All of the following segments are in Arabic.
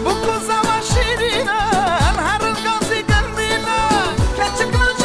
Buku sama Shirina, Anhar Gazi Gandina, Kachakla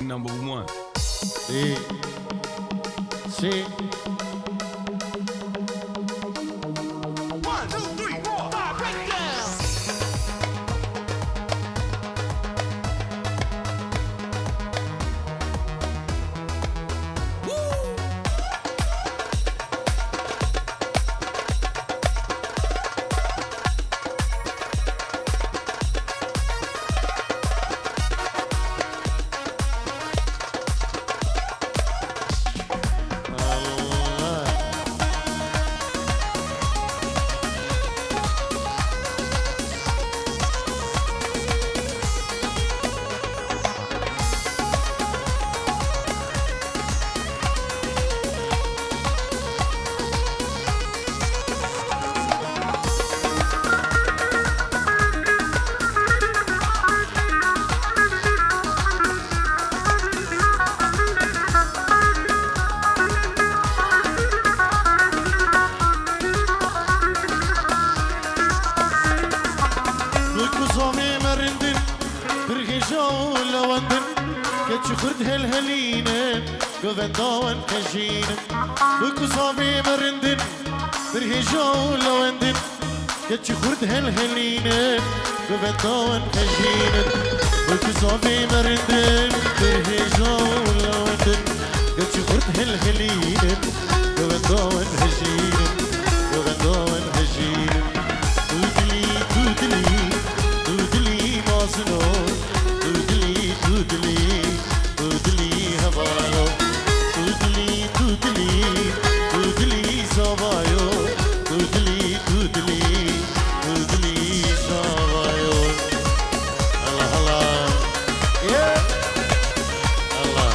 Number one. Sí. Sí. One, two, three, four, five, break down. الله. بالكوزومي مرندن برهجو لوندن كتشو خرد هالهلينن قوفندون كجينن بالكوزومي مرندن برهجو لوندن كتشو خرد هالهلينن قوفندون كجينن بالكوزومي مرندن برهجو لوندن كتشو خرد هالهلينن قوفندون كجينن قوفندون كجينن دودلي دودلي مازنو دودلي هبالو دودلي زوايو دودلي زوايو الله الله يا الله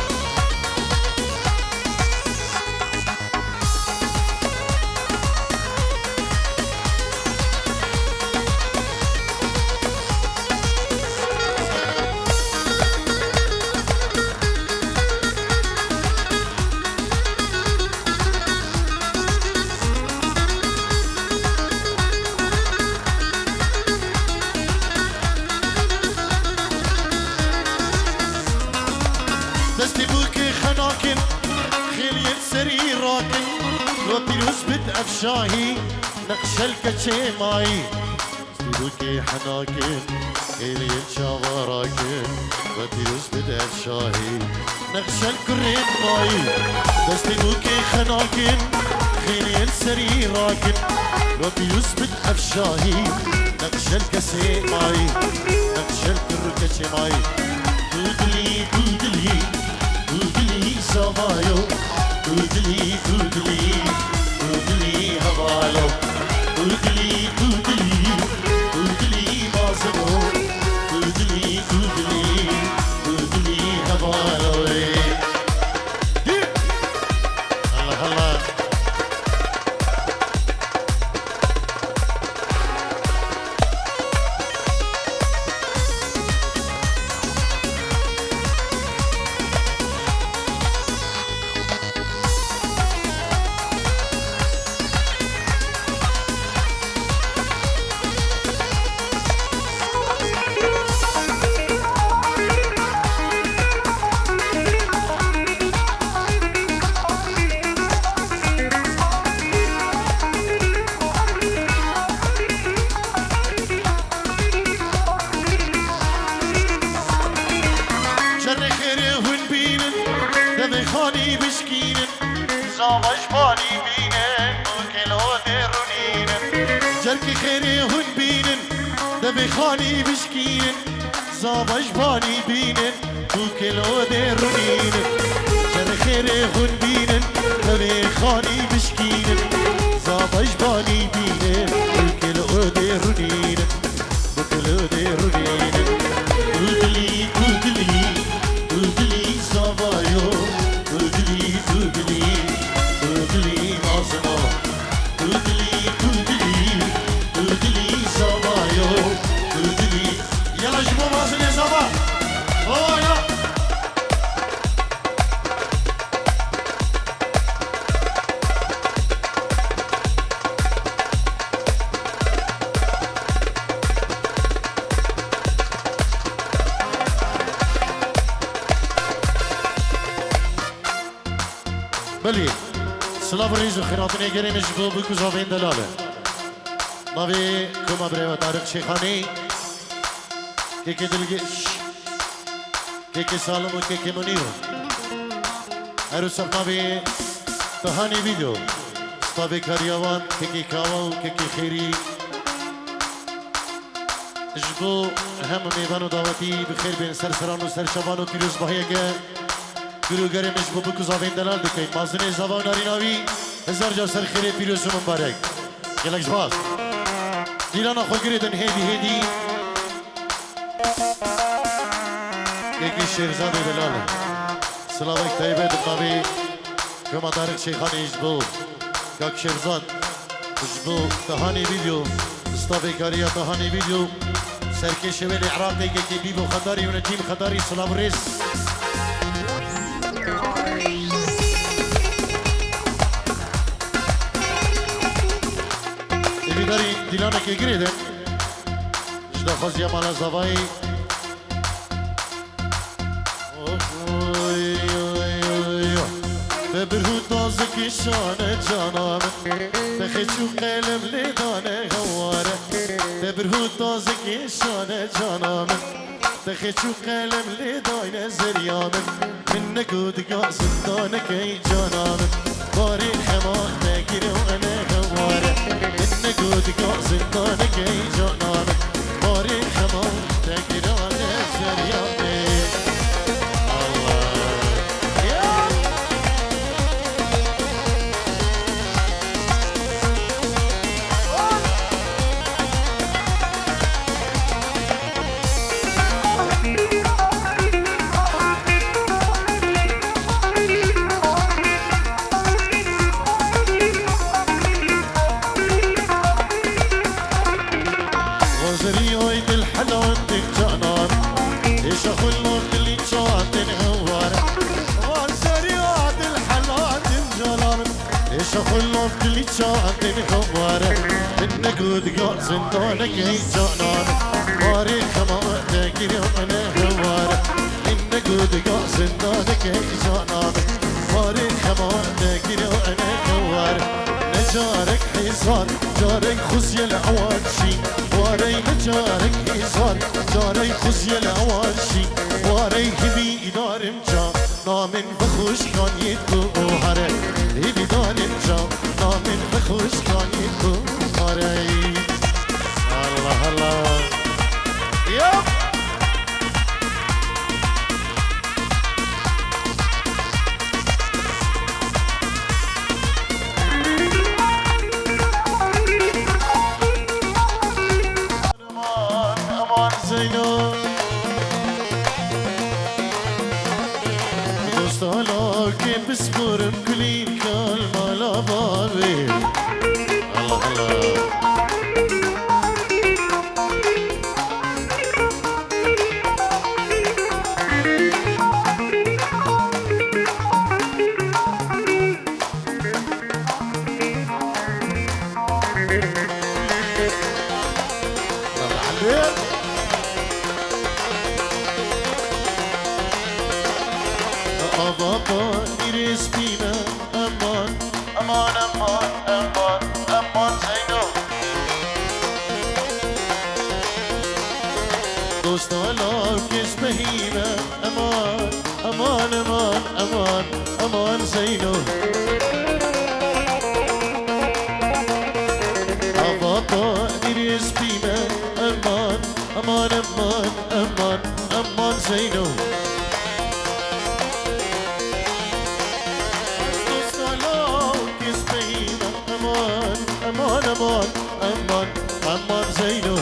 دستي بوكي خناكن خيلي السري راكن لو بيروس بتأفشاهي نقش الكتشي ماي دستي بوكي حناكن خيلي الشاوا راكن لو بيروس بتأفشاهي نقش الكريم ماي دستي بوكي خناكن خيلي السري راكن لو بيروس بتأفشاهي نقش الكسي ماي نقش الكركتشي ماي دودلي زوايو دودلي هبالو دودلي مازنو دودلي هبالو الله الله شر خيره هون بينن دبي خاني بشكينن زاوش بالي بينن وكلو درونينن جرك خيره هون بينن دبي خاني بشكينن زاوش بالي بينن وكلو درونينن شر خيره هون بينن دبي خاني بشكينن زاوش بالي بينن وكلو درونينن وكلو درونينن دودلي زوايو دودلي مازنو دودلي زوايو دودلي يلا جيبوا مازن يا زوا اوه يلا بلی سلاف ریز و خیراتنی گرینش بو بکوزاوین دلاله ناوی کما بره و تارق شیخانی که دلگش که سالم و که منیو هر سب ناوی تهانی ویدیو ستاوی کاریاوان که کاوا و که خیری جبو هم میوان و دعوتی بخیر بین سرسران و سرشبان و پیروز باهی که گروگره مشبو بکوزاوین دلال دکی مازن زبان ناریناوی هزار جار سر خیره پیروز و مبارک گلک جواز دیلانا خو گریدن هیدی یکی شیرزاد دلال سلاوک تایبه دقاوی کما تارق شیخانی جبو کاک شیرزاد جبو تهانی ویدیو استافی کاریا تهانی ویدیو سرکش ولی عراقی که بیبو خداری و تیم خداری سلاو ریس داری دیلانه که گریدن جدا خوزی مالا زوایی ببرهو تازه کشانه جانام بخیچو قلم لیدانه غواره ببرهو تازه کشانه جانام بخیچو قلم لیدانه زریام من نگودگاه زندانه که جانام باری خمان بگیره و انه غواره نگودگاه زندانه که جانام باری خمان بگیره و انه زریامه شخلنا في كل شاطئ خواره النقود قاع زندانك هي جانان ماري خما تاكل انا خواره النقود قاع زندانك هي جانان ماري خما تاكل انا خواره نجارك حصار جارك خزي العواشي واري نجارك حصار جارك خزي العواشي واري هبي ادار مجا نامن بخوش كان يدو هره هبي دارم جام نامن بخوش كان يدو هره الله الله يب aman Zeyno dostala ki bespurum kulin kalmala babi Allah Allah Baba iris bina aman aman aman aman aman Zeyno dostala kesbehina aman aman aman aman aman Zeyno Baba iris bina aman aman aman aman aman Zeyno aman aman aman aman Zeyno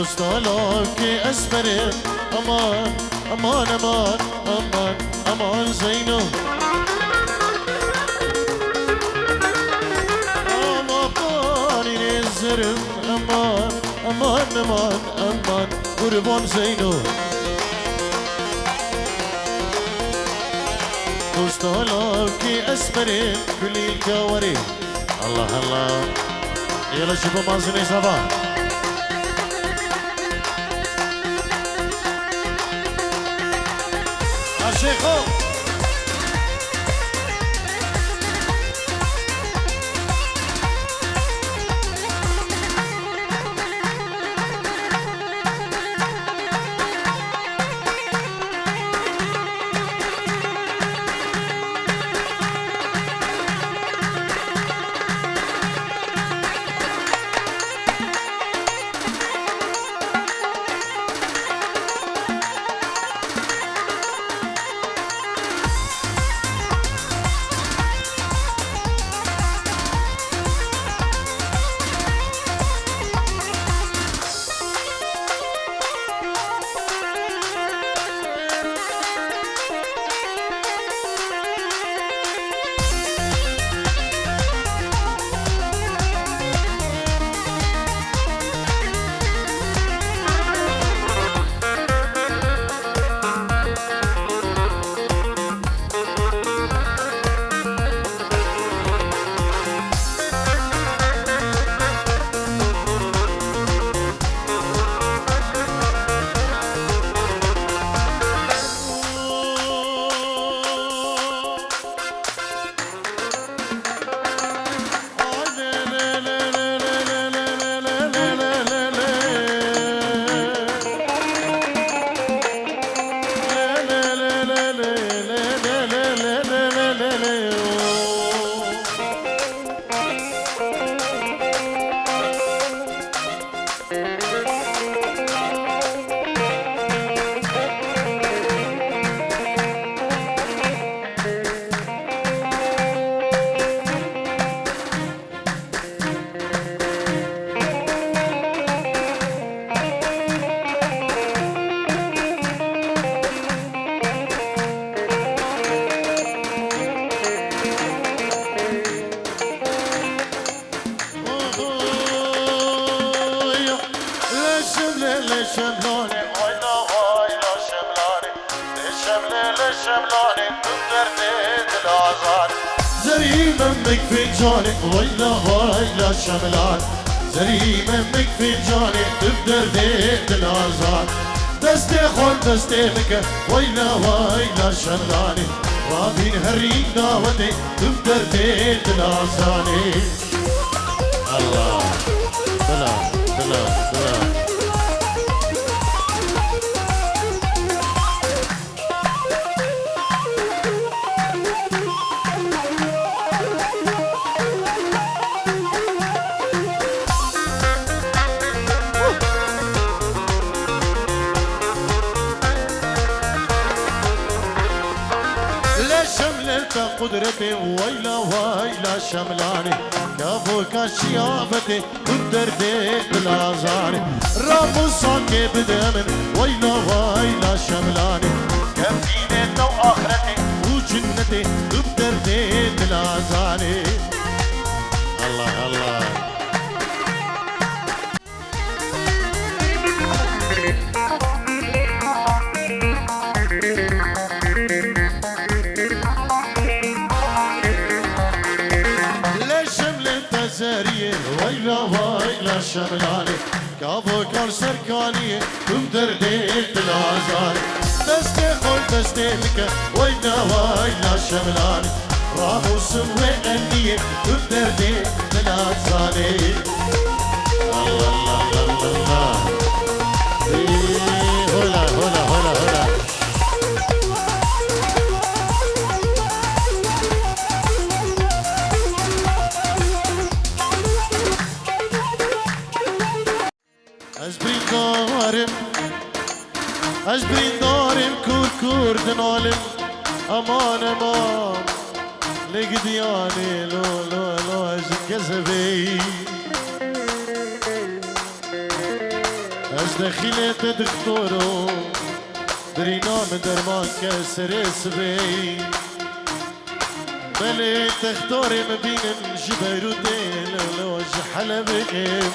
دوستالاك اسمر امان امان امان امان امان زينو امان الزرم امان امان امان امان قربان زينو دوستالاك اسمر كلي الكواري الله الله يلا شوفوا مازني صباح شيخو زريمك في جاني ويلا ويلا شملان زريمك في جاني تبدر ديت الازار دستي خون دستي مك ويلا ويلا شملاني رابين هريك داوتي تبدر ديت الازاني الله بلا بلا بلا قدرتي ويلا ويلا شملاني كافوك الشيافتي والدردي بالازاني رابو صاكي بدمن ويلا ويلا شملاني كفيني تو اخرتي وجنتي بدردي بالازاني الله الله زريه ويلا ويلا شملاني كافو كار سركانيه تمدردي بالازاني دستي خل دستي لك ويلا ويلا شملاني راهو سموي انيه تمدردي بالازاني الله الله الله الله هلا هلا هلا هلا أجبرين دارم كور كور دنالم أمان أمان لقدياني لو لو لو أجن كذبي از دخیلت دکترو دری نام درمان کسر سبی بلی تختاری مبینم جبیرو دیل لوج حلبیم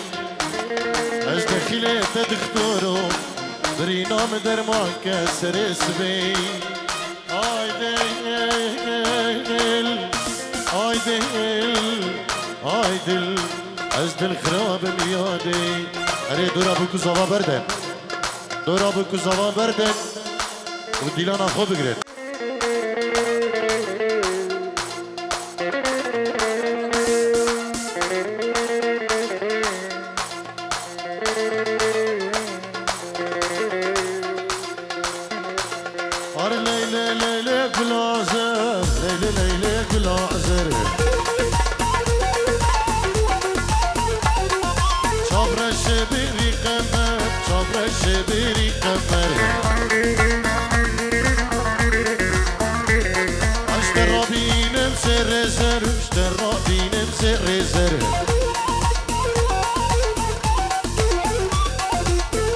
از دخیلت دکترو دری نام درمان کسر سبی آی دل آی دل آی دل از دل خرابم یادی اره دورا بکو زوا بردن دورا بکو زوا بردن و دیلان آخو بگرد آره لیله لیله گلازر لیله لیله گلازر چابرش بری قمر چابرش بری قمر اشتر رابینم سر زر اشتر رابینم سر زر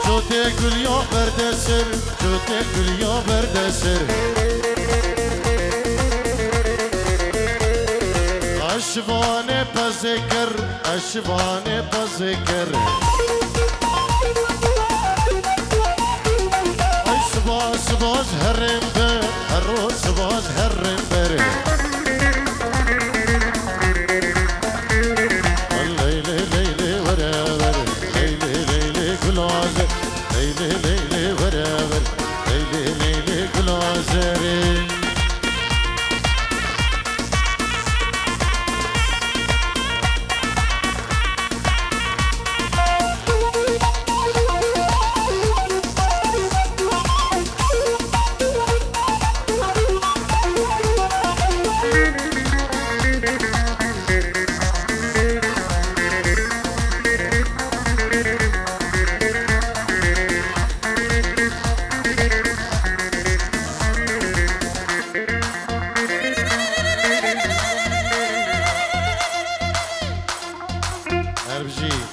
جوته گل یا برده سر جوته گل یا برده سر اشوانه پزکر اشوانه پزکر اشباز باز هرم بر هروز باز هرم بر لیلی لیلی ورابر لیلی لیلی گلازر لیلی لیلی ورابر لیلی لیلی گلازر Erbci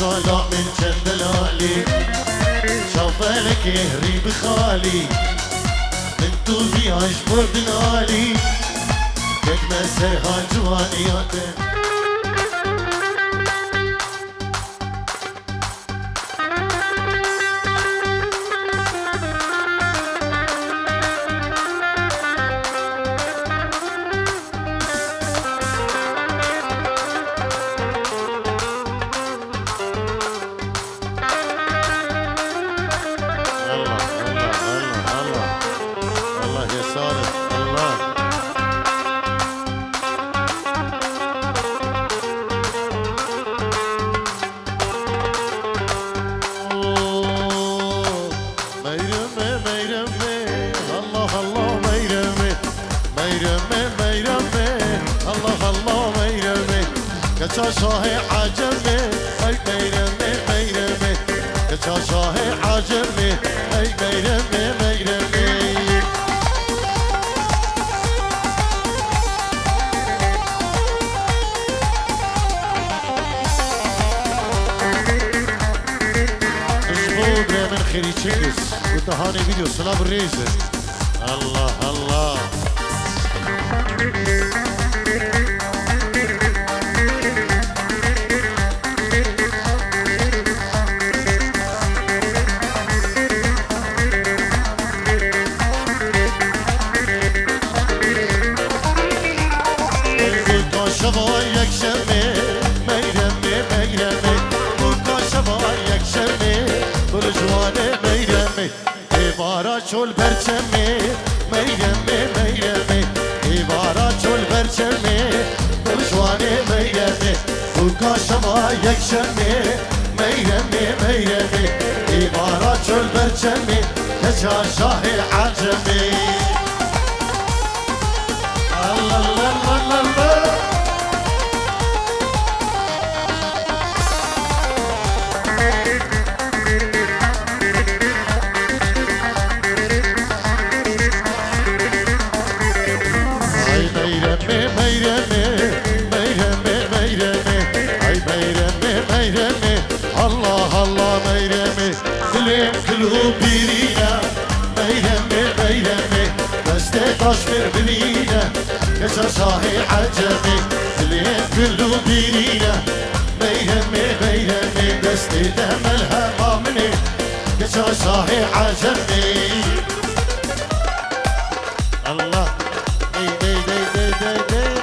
الصلاة من جندلالي شوفلك يهري بخالي من توفي عجبر دلالي كك مسرها جوانياته شاه عجمي اي ميرمي ميرمي يا شاه عجمي اي ميرمي ميرمي جبود من خيري تشيكس وتهاني فيديو سلام الريزة الله الله چول برچمی میرمی میرمی ایوارا چول برچمی دلشوانه میرمی او کاشما یک شمی میرمی میرمی ایوارا چول برچمی كجا شاهي عجمي الله الله الله الله الله الله ميرمي دلم كله بيرينا ميرمي ميرمي دستي تشمر بنينا كسا صاحي عجمي دلم كله بيرينا ميرمي ميرمي دستي دملها مامني كسا صاحي عجمي الله دي دي دي دي دي دي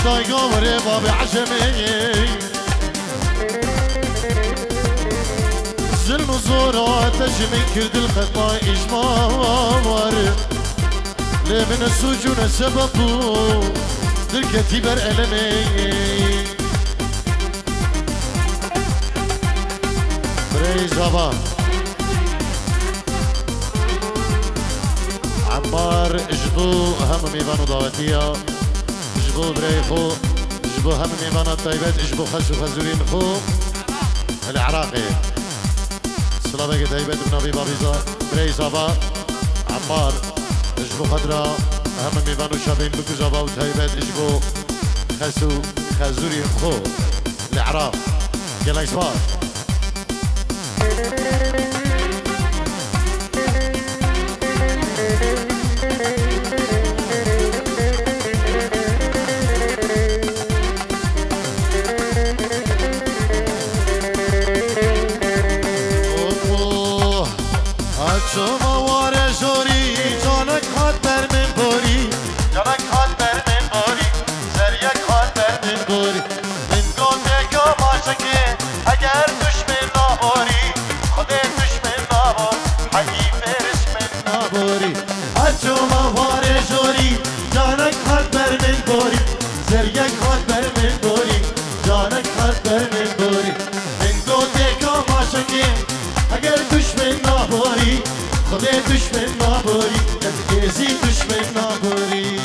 ضاي قمري بابي عشمي زلم زورا تجمي كرد الخطا إجمار لمن السجون سببو للكتيبر ألمي بريز بابا عمار اجبو هم ميبانو دعوتيا اجبو بريخو اجبو هم ميبانا الطيبات اجبو خزو خزورين خو العراقي سلامك طيبات ابن ابي بابيزا بري زابا عمار اجبو خضرا هم ميبانو شابين بكو زابا وطيبات اجبو خزو خزورين خو العراق يلا اسمار شما واره جوری جانک هات بر من باری جانک هات بر من باری زریک هات بر من باری من گنده که ماشکه اگر دشمن نباری خود دشمن نبار حقیقه رشمن نباری شما واره جوری جانک هات بر من باری زریک هات بر من باری جانک هات بر من باری من گنده که ماشکه اگر دشمن نباری خود دشمن نباری ازی دشمن نباری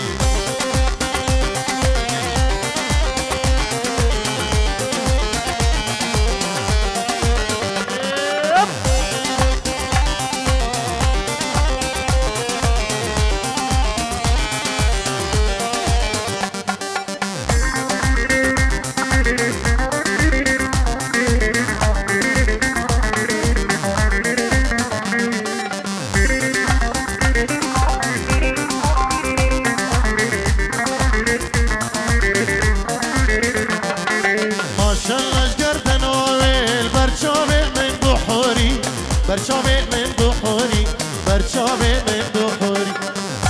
برچاوه من بخوری برچاوه من بخوری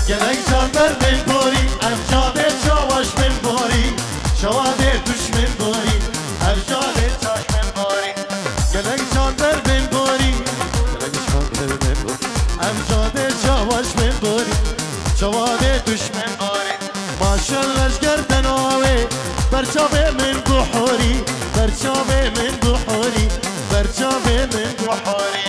گلک جان بر من باری افجاده چاواش من باری شواده توش من باری افجاده چاش من باری گلک جان بر من باری گلک جان بر من باری افجاده چاواش من باری شواده توش من باری ماشالله گردن آوه برچاوه من بخوری برچاوه من بخوری برچاوه من بخوری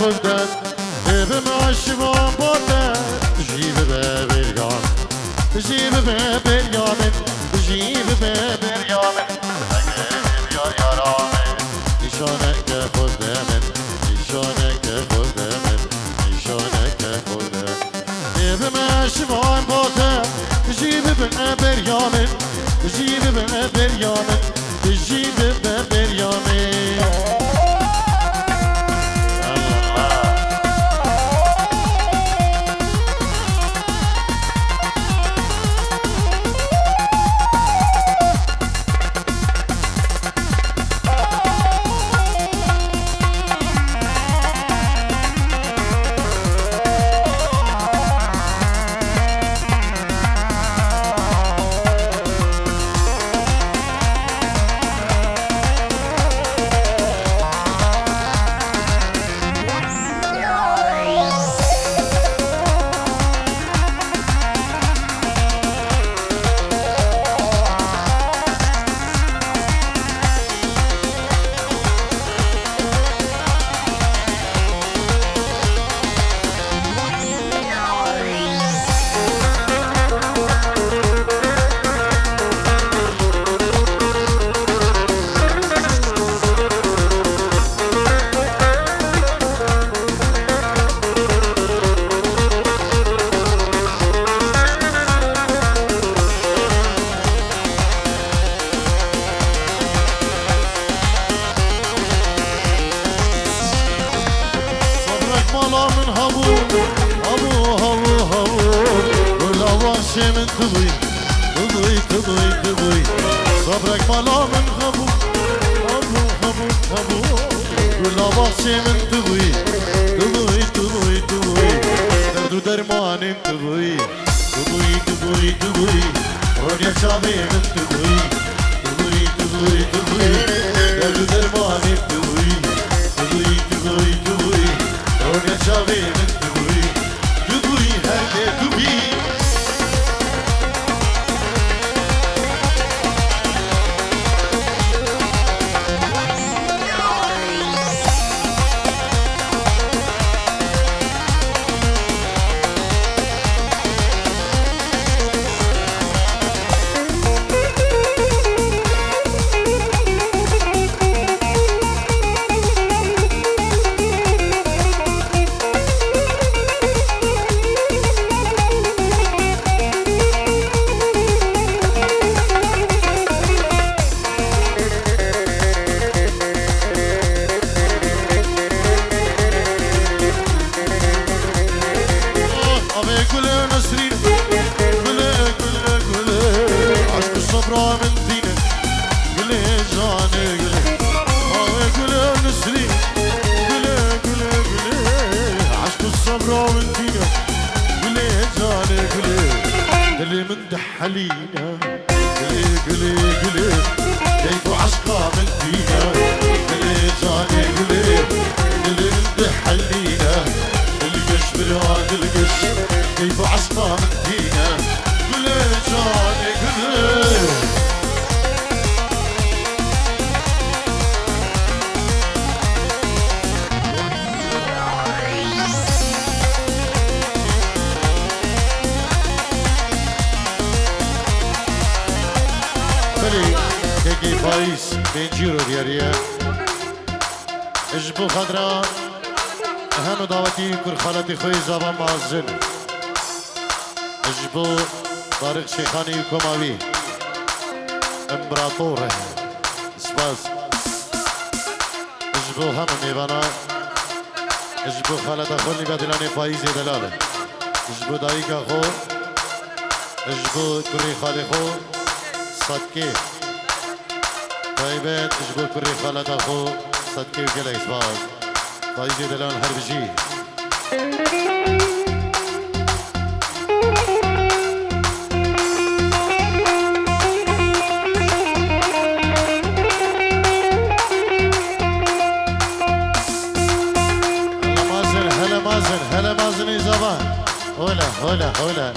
خودت ببم عشبان بودت جیب به بریام جیب به بریامن جیب به بریامن بیار یارامن نشانه که خودمن نشانه که خودمن نشانه که خودمن ببم عشبان بودت جیب به بریامن جیب به بریامن جیب به بریامن من تضوي تضوي تضوي تضوي صبرك مالا من خبو خبو خبو خبو ولا باصي من تضوي تضوي تضوي تضوي درد درمان تضوي تضوي تضوي تضوي رونيا شابي من تضوي تضوي تضوي تضوي درد درمان تضوي تضوي تضوي تضوي رونيا شابي من تضوي تضوي هكي تضوي حلينا قلي قلي قلي كيف عشقا من فينا قلي جاني قلي قلي انت حلينا القش براد القش كيف عشقا من فينا قلي جاني قلي كيكي فايس بين جيرو دياريا اجبو خضراء اهم دعوتي كل خالتي خوي زابا معزن اجبو طارق شيخاني كوماوي امبراطور سباس اجبو هم ميوانا اجبو خالت اخولني بدلاني فايزي دلاله اجبو دايك اخو اجبو كري خالي خو صدقي طيبات اجبو كري خالد اخو صدقي وقلع اسباز فايزي دلال هربجي هلا مازن هلا مازن يا زبان هلا هلا هلا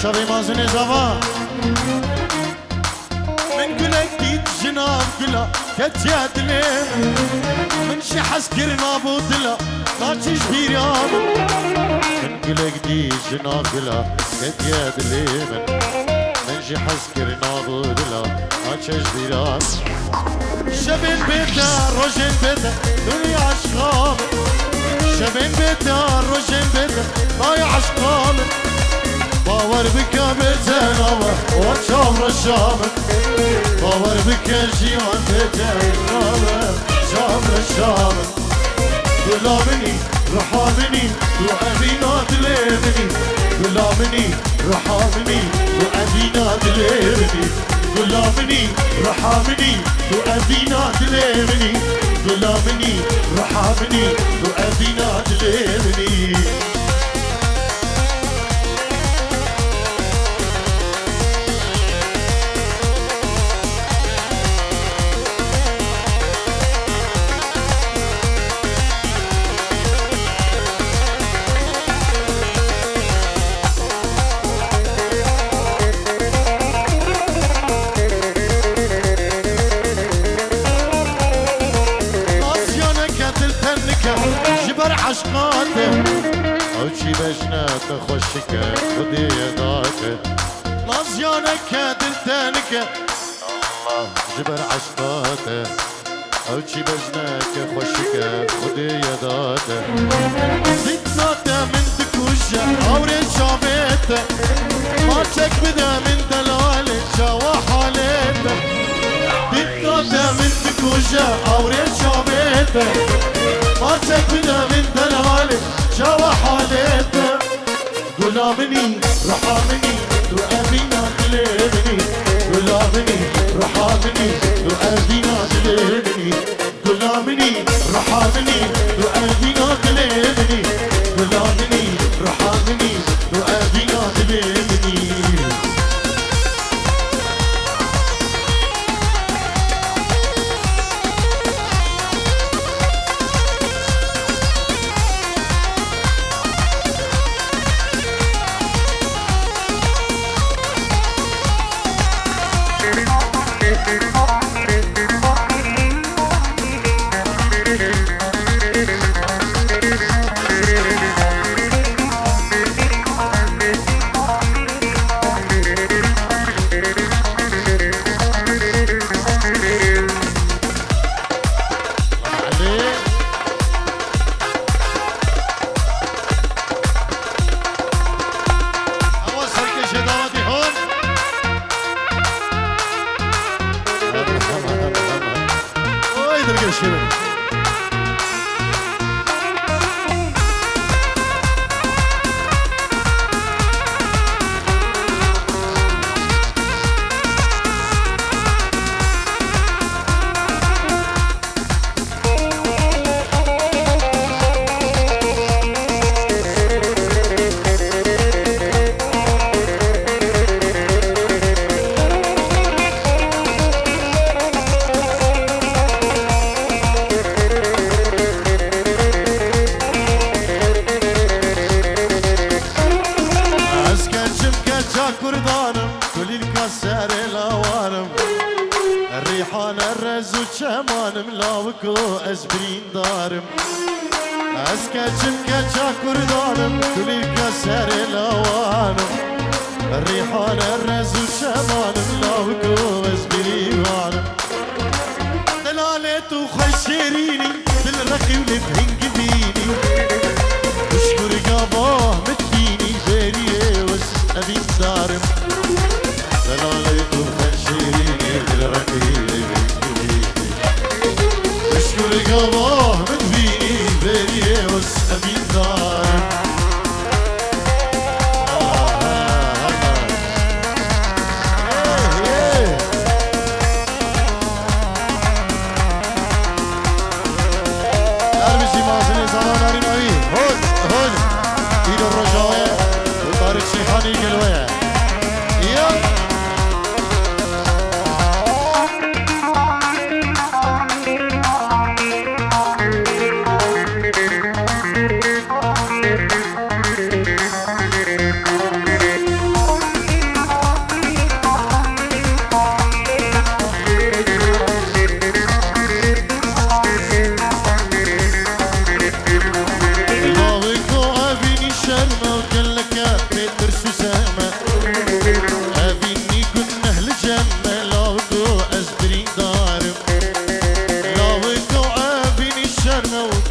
شافي مازن زفا من قلك ديت جناب قلا كتيات ليم من شي حسكر نابود لا لا تشبير يا من قلك ديت جناب قلا كتيات ليم من شي حسكر نابود لا لا تشبير يا شبين بيتا روجين بيتا دنيا عشقام شبين بيتا روجين بيتا ضايع عشقام باور بك بيتا نوى وشام رشام باور بك جيوان بيتا نوى شام رشام غلامني رحامني وأبينا دليمني غلامني رحامني وأبينا دليمني غلامني رحامني وأبينا دليمني غلامني رحامني وأبينا دليمني عشقاته او چی بجنات خوشکه خودی داته نازیانک دلتنکه الله جبر عشقاته او چی بجنات خوشکه خودی داته زیتناته من دکوشه اوری شابته ما چک بده من دلال جوا حالته زیتناته من دکوشه اوری شابته ما تكبنا من دلالك جوا حالتنا غلامني رحامني وأبينا دليمني غلامني رحامني وأبينا دليمني غلامني رحامني وأبينا دليمني غلامني رحامني وأبينا دليمني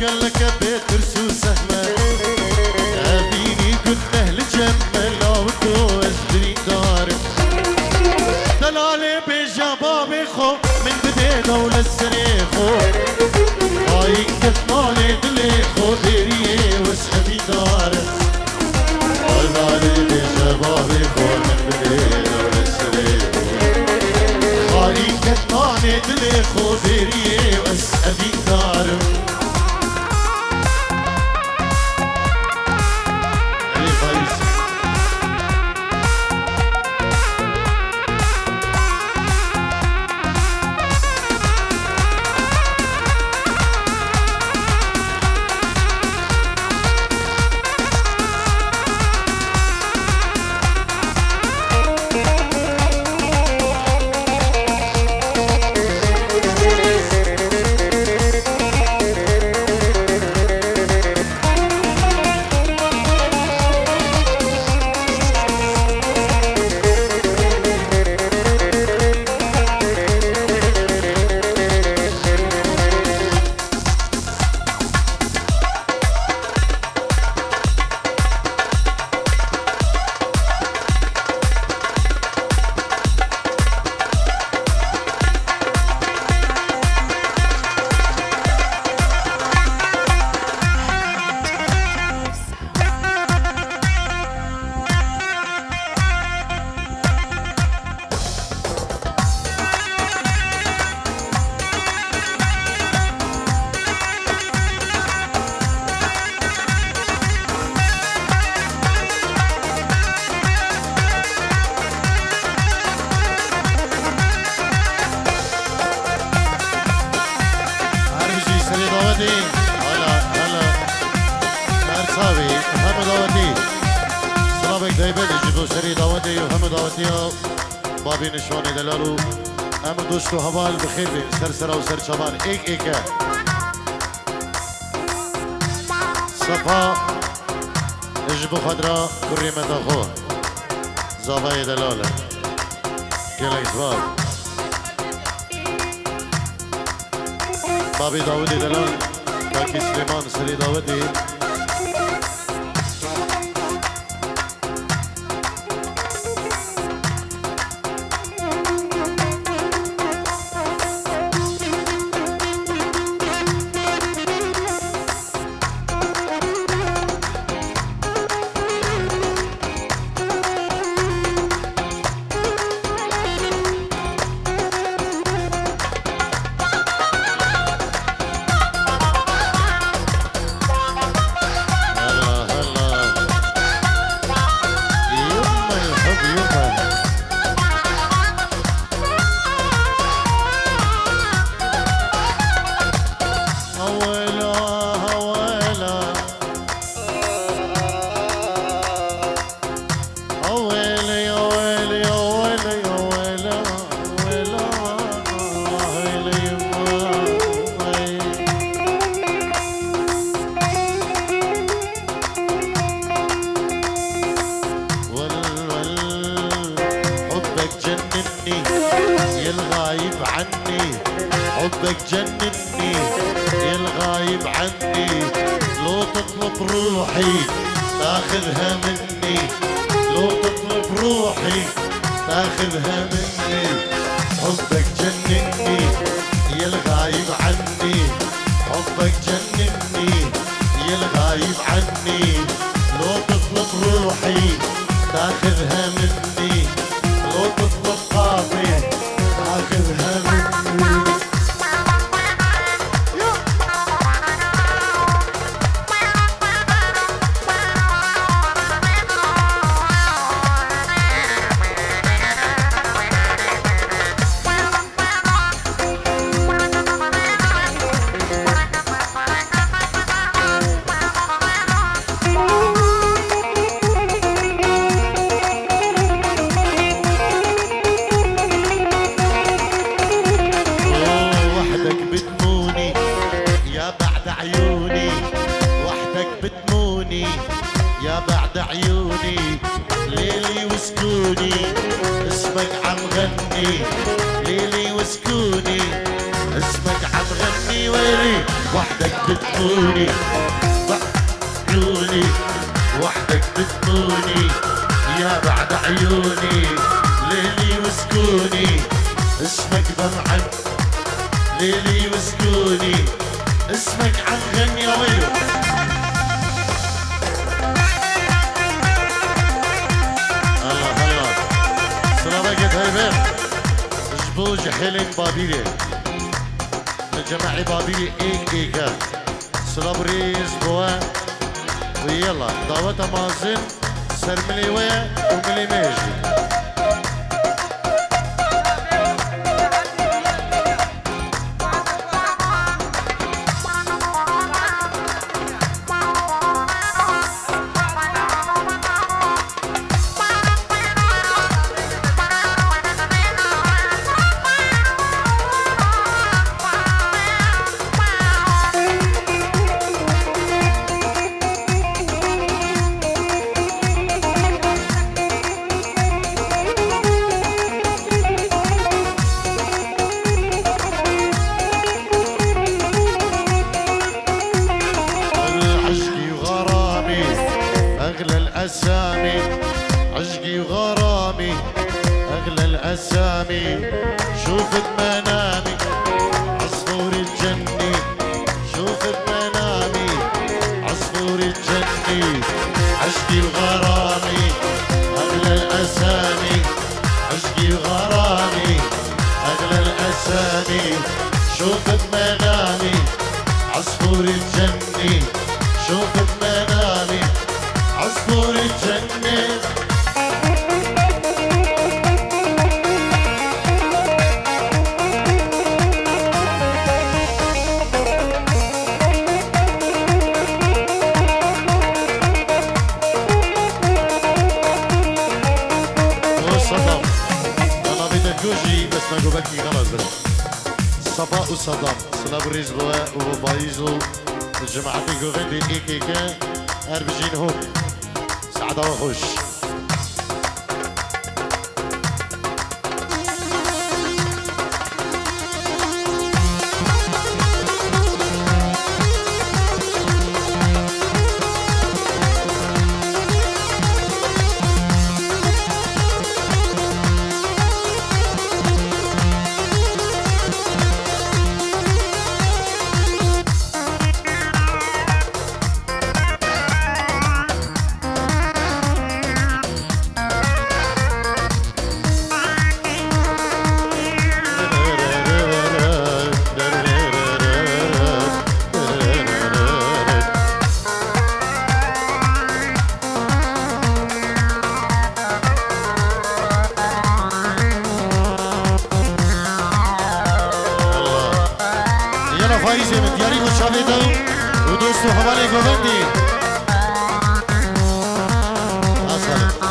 قال لك بيت ترسو سهمة أبيني كنت أهل جمة لا ودو أشتري دار دلالي بجبابي خو من بدينا وللسريخو هاي كتناني دلي خو ديريه واسحبي دار دلالي بجبابي خو من بدينا وللسريخو هاي كتناني دلي خو ديريه واسحبي دار بابي نشواني دلالو أمر دوستو هوال بخير بي سرسرة وسر شبان ايك ايكا صفا اجبو خدرا كري مدخو زاباي دلالة كيلك زباب بابي داودي دلال باكي سليمان سري داودي حبك جنني يا الغايب عني لو تطلب روحي تاخذها مني لو تطلب روحي تاخذها مني حبك جنني يا الغايب عني حبك جنني يا الغايب عني لو تطلب روحي تاخذها مني لو تطلب قاضي تاخذها مني يا بعد عيوني ليلي وسكوني اسمك عم غني ليلي وسكوني اسمك عم تغني ويلي وحدك بتكوني عيوني وحدك بتكوني يا بعد عيوني ليلي وسكوني اسمك بمعن ليلي وسكوني اسمك عم غني يا ويلو الله الله سلامك هيبر جبوج حلم بابيلي جماعي بابيلي ايكا سلابريز بوا ويلا دعوة مازن سرملي ويا وملي ميجي الأسامي عشقي وغرامي أغلى الأسامي شوف بمنامي عصفور الجني شوف بمنامي عصفور الجني عشقي وغرامي أغلى الأسامي عشقي وغرامي أغلى الأسامي شوف بمنامي عصفور الجني شوف بمنامي عصفور الجنة وصدام أنا بدك جوجي بس ما جوبكي خلاص بس صفاء وصدام صلاب الريز بواء وبايزو الجماعة الجوغندي إيكيكا أربجين هون سعادة وخش فايزة من دياري مشاهدة ودوستو حوالي جوفندي أصلا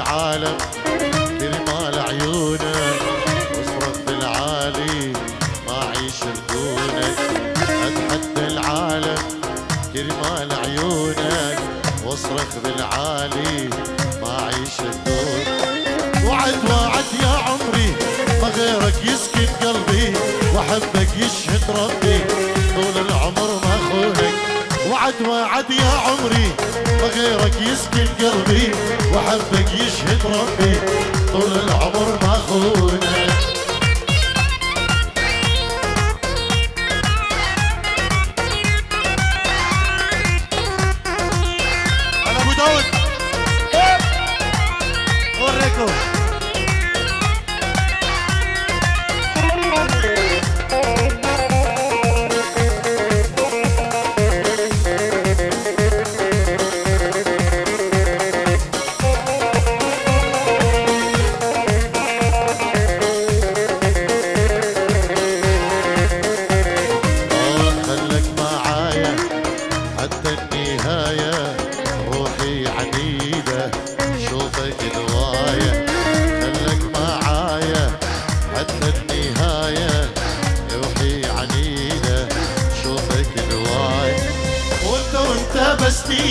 العالم كرمال عيونك واصرخ بالعالي ما عيش بدونك اتحدى العالم كرمال عيونك واصرخ بالعالي ما عيش بدونك وعد يا عمري ما غيرك يسكن قلبي واحبك يشهد ربي طول العمر ما خونك وعد يا عمري ما غيرك يسكن قلبي وحبك يشهد ربي طول العمر ما خونك انا ابو داود اوريكم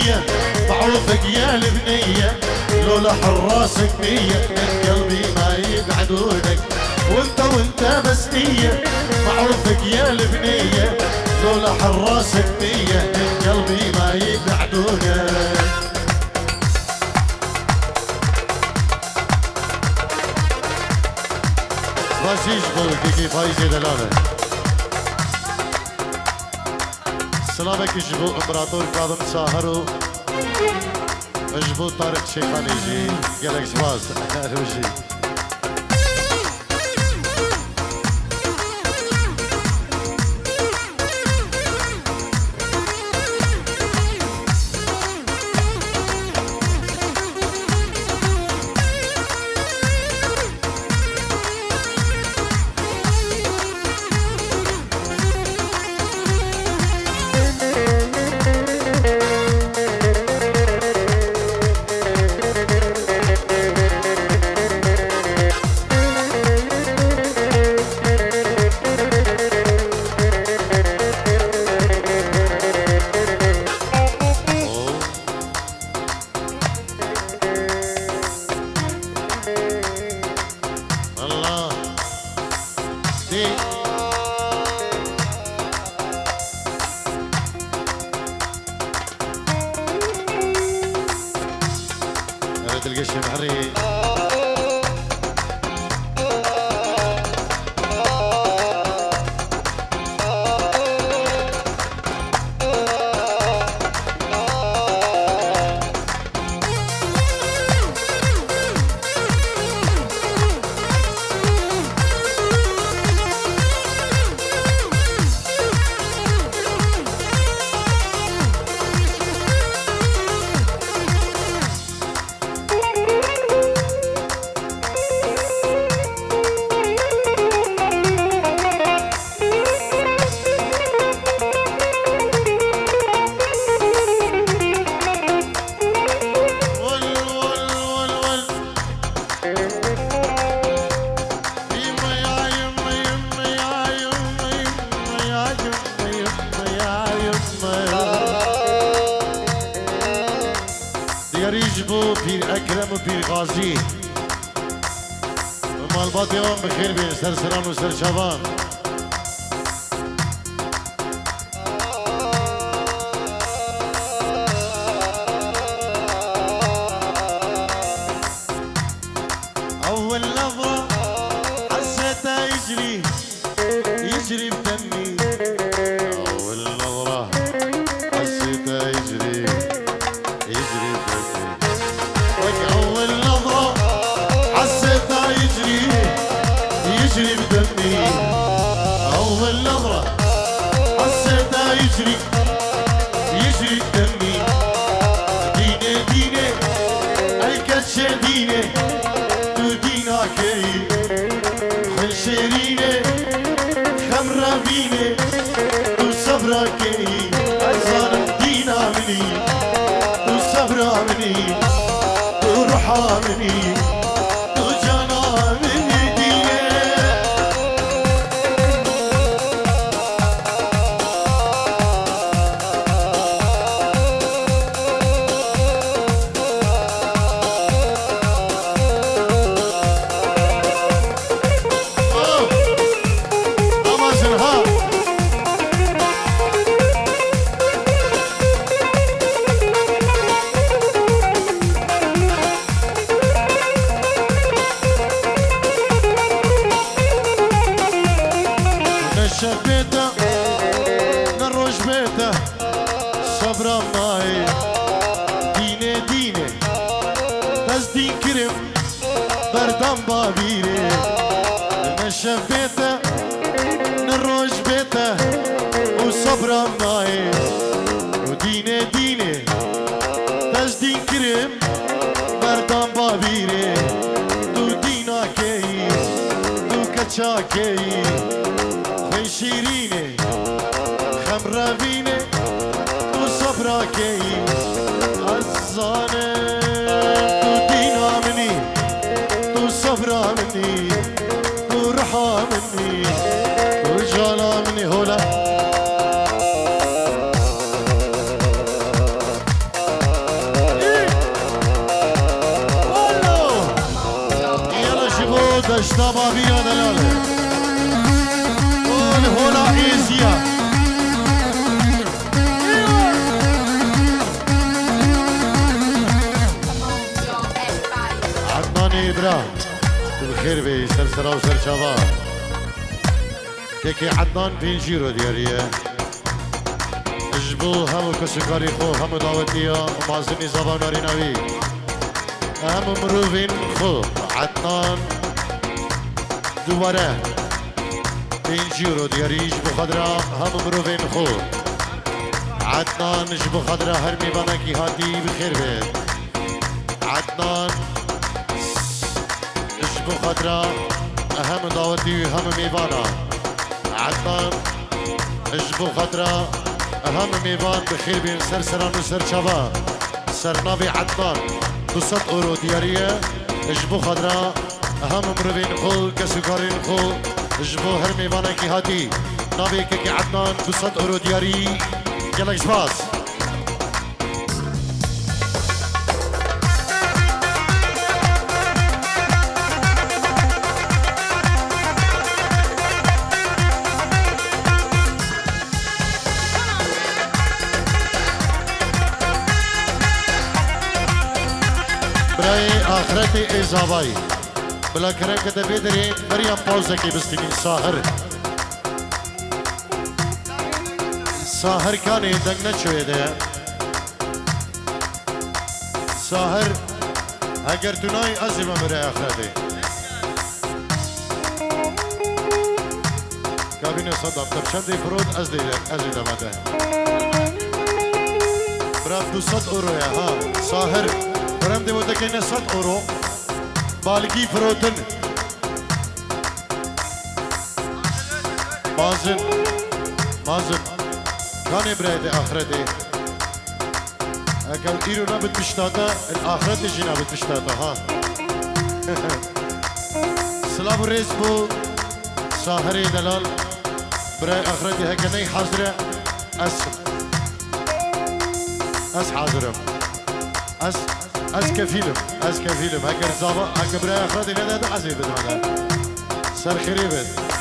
بنية معروفك يا البنية لولا حراسك نية من قلبي ما يبعدونك وانت بس نية معروفك يا البنية لولا حراسك نية من قلبي ما يبعدونك رشيش بولكي فايزة دلالة سلامك جبو امبراطور كاظم ساهرو جبو طارق شيخاني جي قالك سواز روشي القش البحري يجبو بير أكرم وبير غازي مالبات يوم بخير بين سر سران وسر شبان أول نظرة حسيتها يجري بدمي أول نظرة حسيتها يجري بدمي أول نظرة حسيتها يجري بدمي أول نظرة حسيتها يجري بدمي ديني الكتشة ديني تودينا كي خنشيريني خمرة بيني وصبرا كي الظالم دينا مني وصبرا مني وروحا مني وجانا مني ديني شبيته نروج بيته صبرا معي ديني بس دين كرم بردان بابيري شبيته نروج بيته وصبرا معي وديني بس دين كرم بردان بابيري تو دينا كي تو كتشا كي شيريني خمرة بيني وصبرا كي الظالم تودينا مني وصبرا مني ورحا مني ورجانا مني هولا دلاله قول هولا ايزيا عدنان ابراهيم بالخير بي سرسرة وسرشابا كيكي عدنان بينجيرو دياريه اجبو همو كسكاري خو همو دعوتيا ومعزمي زباناري نبي هم مروفين خو عدنان دوباره بينجيرو دياري اجبو خدرا هم مروفين خو عدنان اجبو خدرا هرمي باناكي هاتي بخير بيت عدنان اجبو خدرا اهم دعوتي وهم ميبانا عدنان اجبو خدرا اهم ميبان بخير بين سرسران وسر شبا سرنابي عدنان 200 اورو دياريه اجبو خدرا اهم مروين خو كسكارين خو اجبو هر ميبانا كي هاتي نابي كي عدنان 200 اورو دياري يلا جباس آخرتي إزاباي بلا كرم كده بيدري مريم باوزكي بستنين ساهر كان يدقنا شوية ده ساهر اگر تناي أزمة مري آخرتي كابينة صدق تبشندي فرود أزيدة مده براب 200 اورو يا ها ساهر برام دي مدكينة 100 اورو بالكي فروتن مازن كان بريدي آخرتي اكل ايرو نابت بشتاتا الآخرتي جي نابت بشتاتا ها سلام الرئيس بو ساهري دلال براي آخرتي هكذا حاضرة أس حاضرة أس كفيلم هكذا زابا هكذا براي آخرتي ندى عزيز بدماغا سر خريبت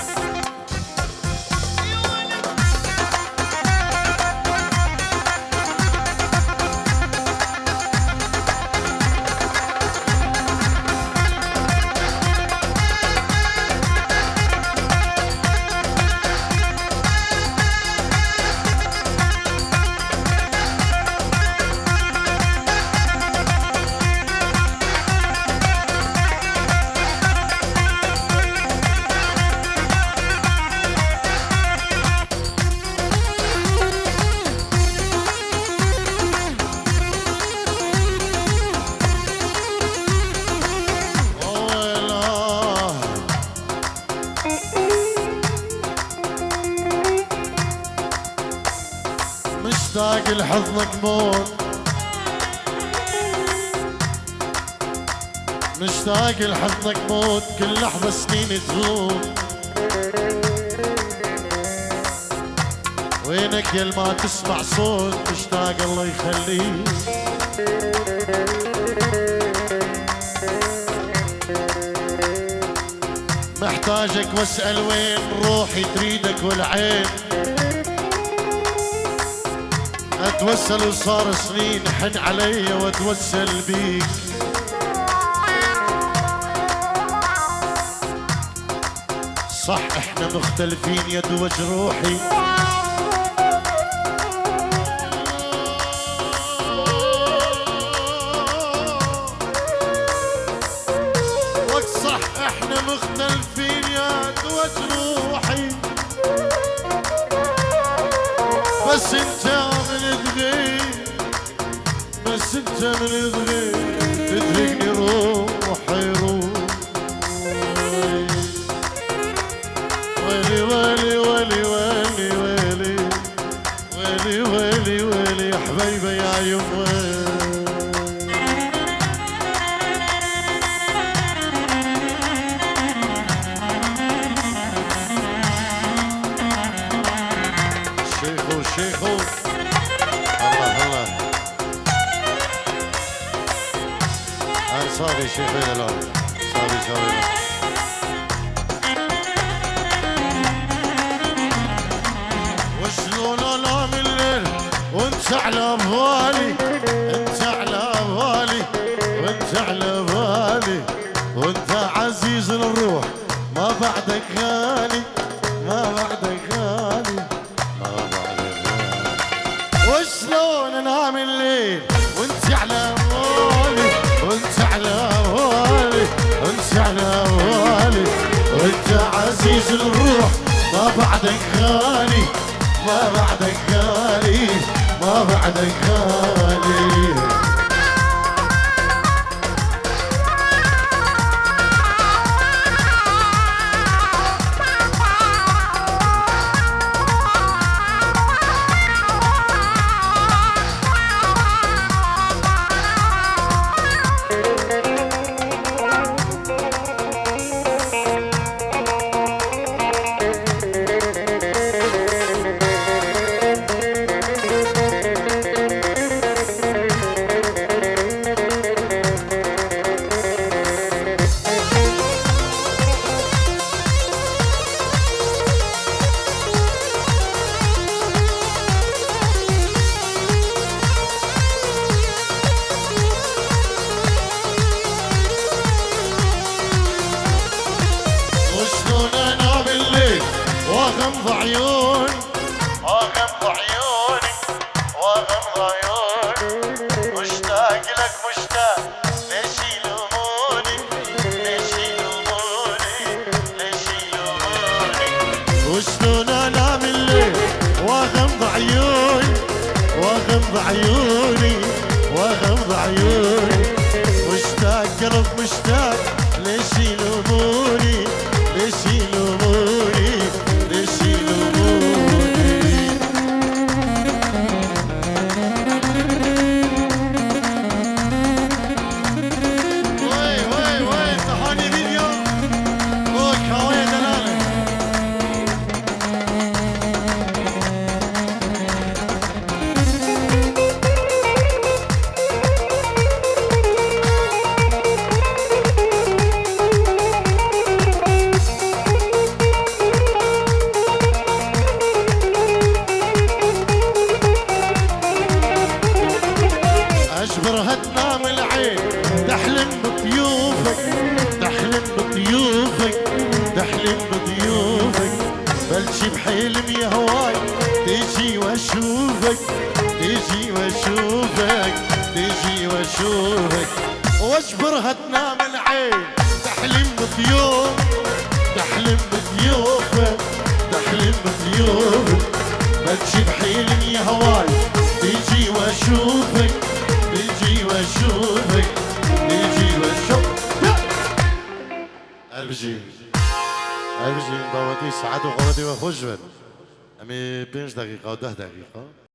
مشتاق لحضنك موت مشتاق لحضنك موت كل لحظة سنين تغوم وينك يا ما تسمع صوت مشتاق الله يخليك محتاجك واسأل وين روحي تريدك والعين اتوسل وصار سنين حن علي واتوسل بيك صح احنا مختلفين يا دوج روحي لك صح احنا مختلفين يا دوج روحي بس انت بس انت من تغير تتركني روحي ويلي ويلي ويلي ويلي ويلي ويلي ويلي ويلي يا حبيبي يا يمي شيخو الله صافي شيخ الان صافي وانت على بالي، انت على بالي، وانت على بالي، وانت عزيز الروح ما بعدك غالي، ما بعدك غالي، ما بعدك غالي. وشلون انام الليل وانت على بالي، وانت على بالي، وانت على بالي، وانت عزيز الروح ما بعدك غالي، ما بعدك غالي، ما بعدك غالي. واغمض عيوني، واغمض عيوني، واغمض عيوني، مشتاق لك مشتاق، ليش يلوموني، ليش يلوموني، ليش يلوموني. وشلون انام الليل واغمض عيوني، واغمض عيوني، واغمض عيوني، مشتاق قلب مشتاق، ليش يلوموني، ليش يلوموني، ليش يلوموني. وي وي وي صحاني فيديو فوق هواية دلالة. اجبرها تنام العين، تحلم بضيوفك، تحلم بضيوفك، تحلم بضيوفك، بلشي بحلم يا هواي تيجي واشوفك، تيجي واشوفك، تيجي واشوفك. واجبرها تنام العين، تحلم بضيوف، تحلم بضيوفك، تحلم بضيوفك، بلشي بحلم يا هواي تيجي واشوفك، تيجي واشوفك، تيجي واشوفك. البجي البجي بودي ساعات وغودي وخجبن امي 5 دقيقة و10 دقيقة.